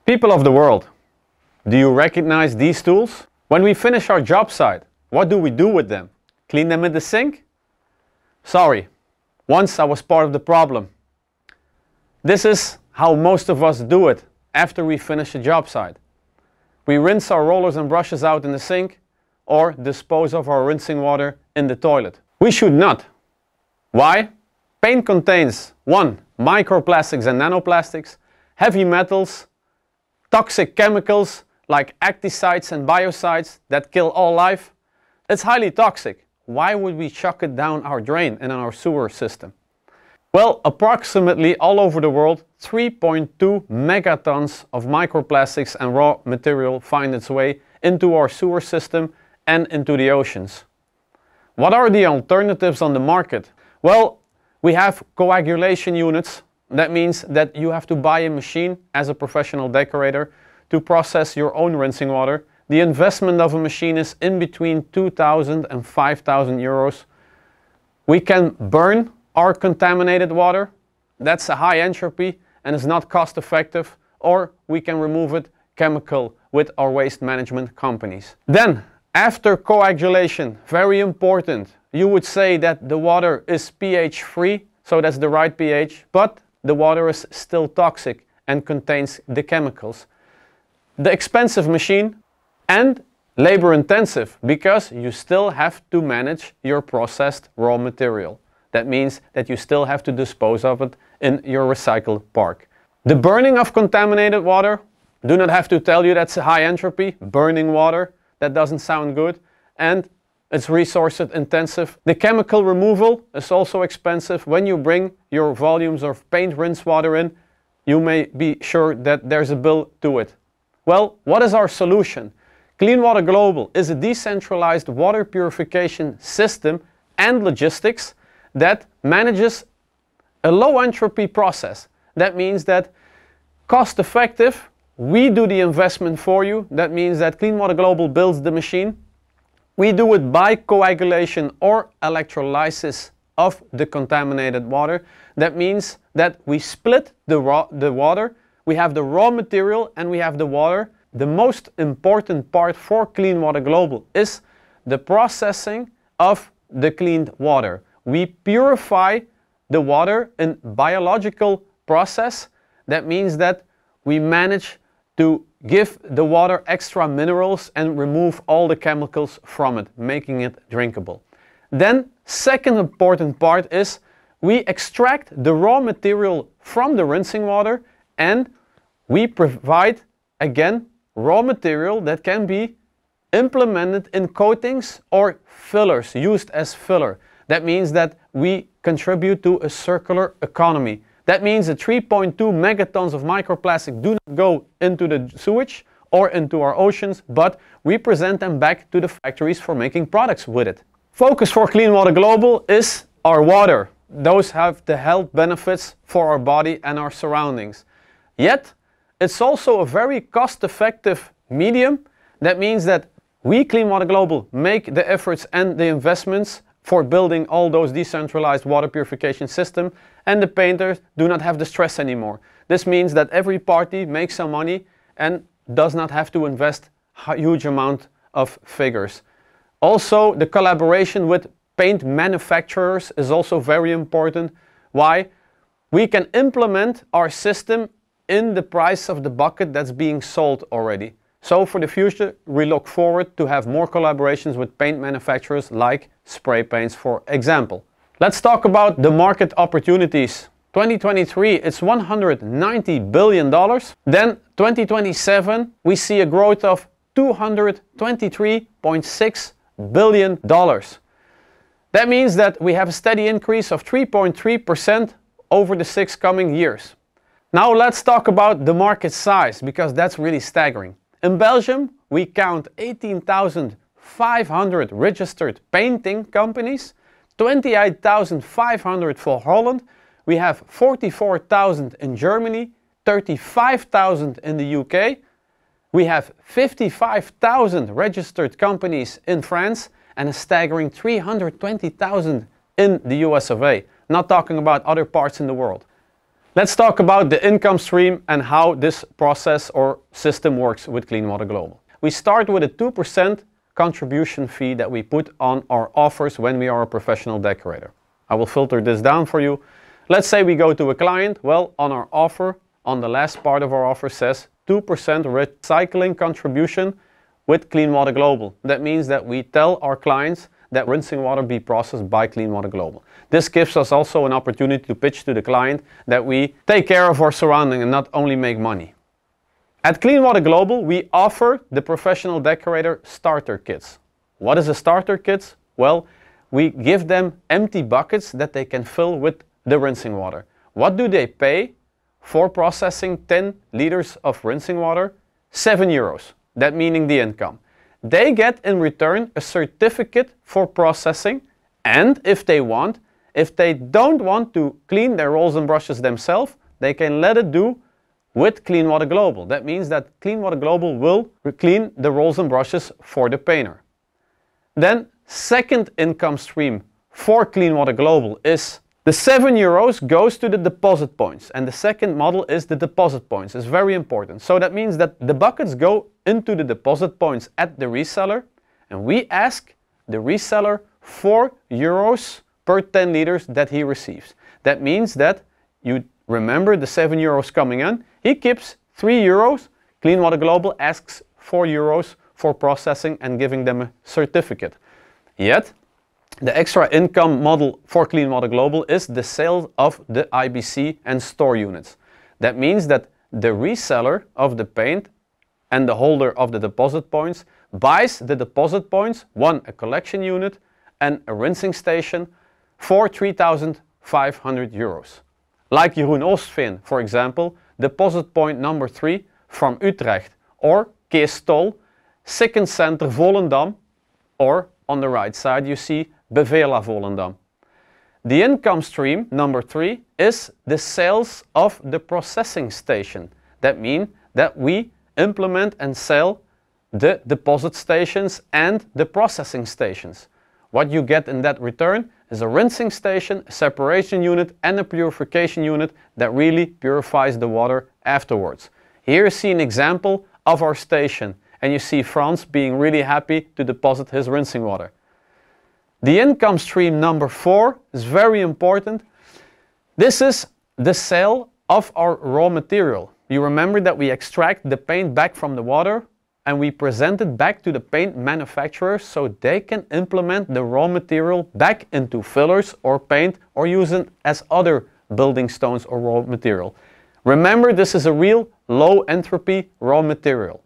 People of the world, do you recognize these tools? When we finish our job site, what do we do with them? Clean them in the sink? Sorry, once I was part of the problem. This is how most of us do it after we finish a job site. We rinse our rollers and brushes out in the sink or dispose of our rinsing water in the toilet. We should not. Why? Paint contains 1. Microplastics and nanoplastics, heavy metals, toxic chemicals like acticides and biocides that kill all life. It's highly toxic. Why would we chuck it down our drain and in our sewer system? Well, approximately all over the world, 3.2 megatons of microplastics and raw material find its way into our sewer system and into the oceans. What are the alternatives on the market? Well, we have coagulation units. That means that you have to buy a machine as a professional decorator to process your own rinsing water. The investment of a machine is in between 2,000 and 5,000 euros. We can burn our contaminated water. That's a high entropy and is not cost effective. Or we can remove it chemical with our waste management companies. Then, after coagulation, very important, you would say that the water is pH free, so that's the right pH, but the water is still toxic and contains the chemicals. The expensive machine and labor intensive because you still have to manage your processed raw material. That means that you still have to dispose of it in your recycle park. The burning of contaminated water, do not have to tell you that's a high entropy, burning water, that doesn't sound good, and it's resource intensive. The chemical removal is also expensive. When you bring your volumes of paint rinse water in, you may be sure that there's a bill to it. Well, what is our solution? Clean Water Global is a decentralized water purification system and logistics that manages a low entropy process. That means that cost effective, we do the investment for you. That means that Clean Water Global builds the machine. We do it by coagulation or electrolysis of the contaminated water. That means that we split the water. We have the raw material and we have the water. The most important part for Clean Water Global is the processing of the cleaned water. We purify the water in biological process. That means that we manage to give the water extra minerals and remove all the chemicals from it, making it drinkable. Then, second important part is we extract the raw material from the rinsing water and we provide, again, raw material that can be implemented in coatings or fillers, used as filler. That means that we contribute to a circular economy. That means that 3.2 megatons of microplastic do not go into the sewage or into our oceans, but we present them back to the factories for making products with it. Focus for Clean Water Global is our water. Those have the health benefits for our body and our surroundings. Yet, it's also a very cost-effective medium. That means that we, Clean Water Global, make the efforts and the investments for building all those decentralized water purification systems, and the painters do not have the stress anymore. This means that every party makes some money and does not have to invest a huge amount of figures. Also, the collaboration with paint manufacturers is also very important. Why? We can implement our system in the price of the bucket that's being sold already. So for the future, we look forward to have more collaborations with paint manufacturers like spray paints, for example. Let's talk about the market opportunities. 2023, it's $190 billion. Then 2027, we see a growth of $223.6 billion. That means that we have a steady increase of 3.3% over the 6 coming years. Now let's talk about the market size, because that's really staggering. In Belgium, we count 18,500 registered painting companies, 28,500 for Holland. We have 44,000 in Germany, 35,000 in the UK. We have 55,000 registered companies in France and a staggering 320,000 in the US of A. Not talking about other parts in the world. Let's talk about the income stream and how this process or system works with Clean Water Global. We start with a 2% contribution fee that we put on our offers when we are a professional decorator. I will filter this down for you. Let's say we go to a client. Well, on our offer, on the last part of our offer says 2% recycling contribution with Clean Water Global. That means that we tell our clients that rinsing water be processed by Clean Water Global. This gives us also an opportunity to pitch to the client that we take care of our surrounding and not only make money. At Clean Water Global, we offer the professional decorator starter kits. What is a starter kit? Well, we give them empty buckets that they can fill with the rinsing water. What do they pay for processing 10 liters of rinsing water? 7 euros. That meaning the income. They get in return a certificate for processing, and if they don't want to clean their rolls and brushes themselves, they can let it do with Clean Water Global. That means that Clean Water Global will clean the rolls and brushes for the painter. Then, second income stream for Clean Water Global is the 7 euros goes to the deposit points, and the second model is the deposit points. It's very important. So that means that the buckets go into the deposit points at the reseller, and we ask the reseller 4 euros per 10 liters that he receives. That means that you remember the 7 euros coming in, he keeps 3 euros, Clean Water Global asks 4 euros for processing and giving them a certificate. Yet, the extra income model for Clean Water Global is the sale of the IBC and store units. That means that the reseller of the paint and the holder of the deposit points buys the deposit points, one a collection unit and a rinsing station, for 3,500 euros. Like Jeroen Oostveen, for example, deposit point number 3 from Utrecht, or Kees Stol, Sikken Center Volendam, or on the right side you see Bevela Volendam. The income stream number 3 is the sales of the processing station. That means that we implement and sell the deposit stations and the processing stations. What you get in that return is a rinsing station, a separation unit and a purification unit that really purifies the water afterwards. Here you see an example of our station, and you see Frans being really happy to deposit his rinsing water. The income stream number 4 is very important. This is the sale of our raw material. You remember that we extract the paint back from the water and we present it back to the paint manufacturers so they can implement the raw material back into fillers or paint or use it as other building stones or raw material. Remember, this is a real low entropy raw material.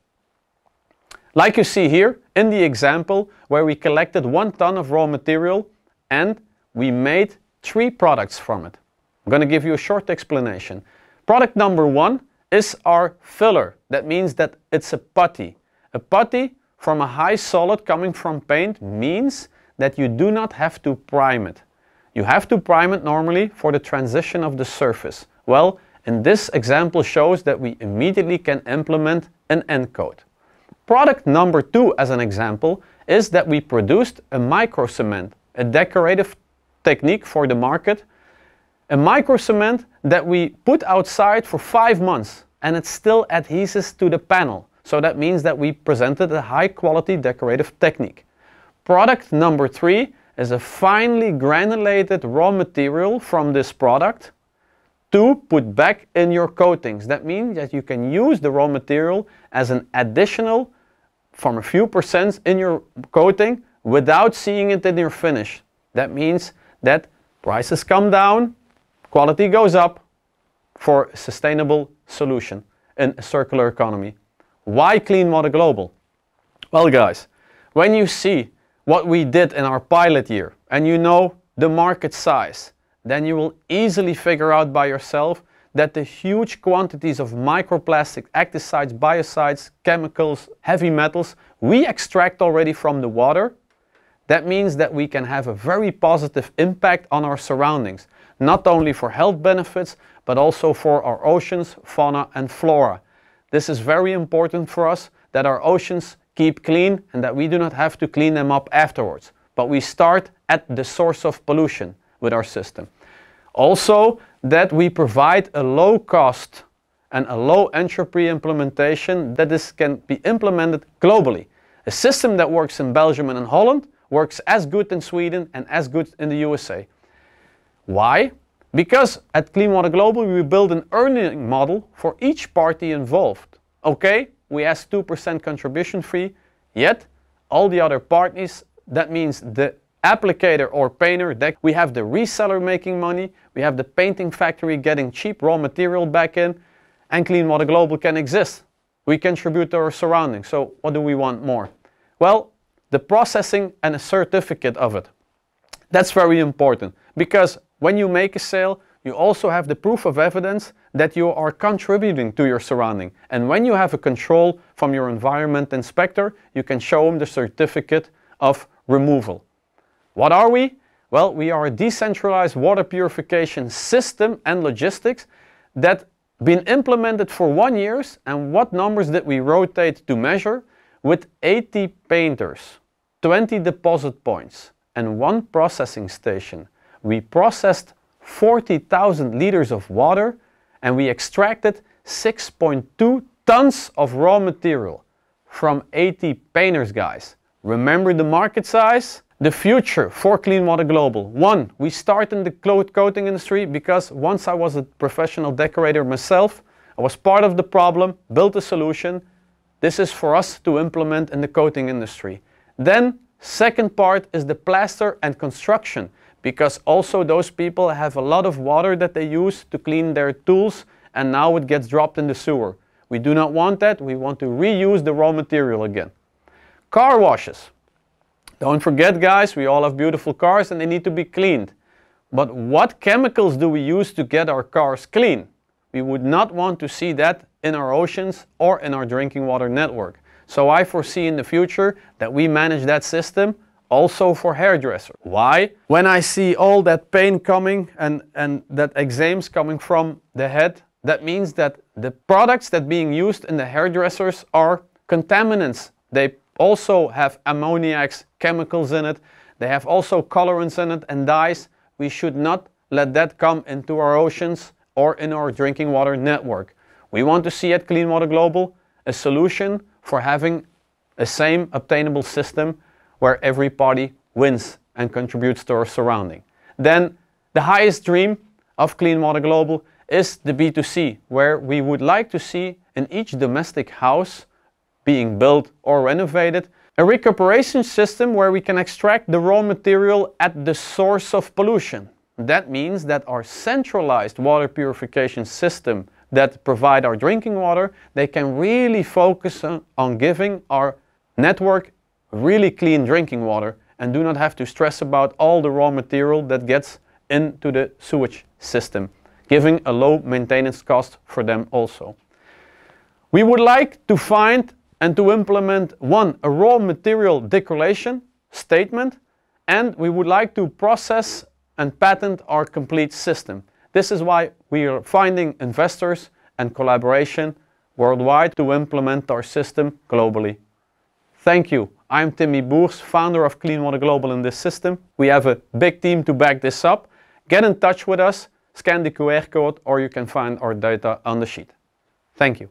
Like you see here in the example where we collected 1 ton of raw material and we made 3 products from it. I'm going to give you a short explanation. Product number 1 is our filler. That means that it's a putty. A putty from a high solid coming from paint means that you do not have to prime it. You have to prime it normally for the transition of the surface. Well, in this example shows that we immediately can implement an end coat. Product number 2, as an example, is that we produced a micro cement, a decorative technique for the market. A micro cement that we put outside for 5 months and it still adheses to the panel. So that means that we presented a high quality decorative technique. Product number 3 is a finely granulated raw material from this product to put back in your coatings. That means that you can use the raw material as an additional from a few percent in your coating without seeing it in your finish. That means that prices come down, quality goes up for a sustainable solution in a circular economy. Why Clean Water Global? Well guys, when you see what we did in our pilot year and you know the market size, then you will easily figure out by yourself that the huge quantities of microplastic, acticides, biocides, chemicals, heavy metals we extract already from the water. That means that we can have a very positive impact on our surroundings, not only for health benefits, but also for our oceans, fauna and flora. This is very important for us, that our oceans keep clean and that we do not have to clean them up afterwards. But we start at the source of pollution with our system. Also, that we provide a low cost and a low entropy implementation that this can be implemented globally. A system that works in Belgium and in Holland works as good in Sweden and as good in the USA. Why? Because at Clean Water Global we build an earning model for each party involved. Okay, we ask 2% contribution fee, yet all the other parties, that means the applicator or painter, that we have the reseller making money, we have the painting factory getting cheap raw material back in, and Clean Water Global can exist. We contribute to our surroundings, so what do we want more? Well, the processing and a certificate of it. That's very important, because when you make a sale, you also have the proof of evidence that you are contributing to your surrounding. And when you have a control from your environment inspector, you can show him the certificate of removal. What are we? Well, we are a decentralized water purification system and logistics that been implemented for 1 year. And what numbers did we rotate to measure? With 80 painters, 20 deposit points and 1 processing station. We processed 40,000 liters of water and we extracted 6.2 tons of raw material from 80 painters, guys. Remember the market size? The future for Clean Water Global. 1, we start in the coating industry because once I was a professional decorator myself, I was part of the problem, built a solution. This is for us to implement in the coating industry. Then, second part is the plaster and construction, because also those people have a lot of water that they use to clean their tools and now it gets dropped in the sewer. We do not want that, we want to reuse the raw material again. Car washes. Don't forget, guys, we all have beautiful cars and they need to be cleaned. But what chemicals do we use to get our cars clean? We would not want to see that in our oceans or in our drinking water network. So I foresee in the future that we manage that system also for hairdressers. Why? When I see all that pain coming and that eczemas coming from the head, that means that the products that being used in the hairdressers are contaminants. They also have ammoniacs, chemicals in it. They have also colorants in it and dyes. We should not let that come into our oceans or in our drinking water network. We want to see at Clean Water Global a solution for having a same obtainable system where every party wins and contributes to our surrounding. Then the highest dream of Clean Water Global is the B2C, where we would like to see in each domestic house being built or renovated a recuperation system where we can extract the raw material at the source of pollution. That means that our centralized water purification system that provide our drinking water, they can really focus on giving our network really clean drinking water and do not have to stress about all the raw material that gets into the sewage system, giving a low maintenance cost for them also. We would like to find and to implement 1, a raw material declaration statement, and we would like to process and patent our complete system. This is why we are finding investors and collaboration worldwide to implement our system globally. Thank you. I'm Timmy Boers, founder of Clean Water Global in this system. We have a big team to back this up. Get in touch with us, scan the QR code, or you can find our data on the sheet. Thank you.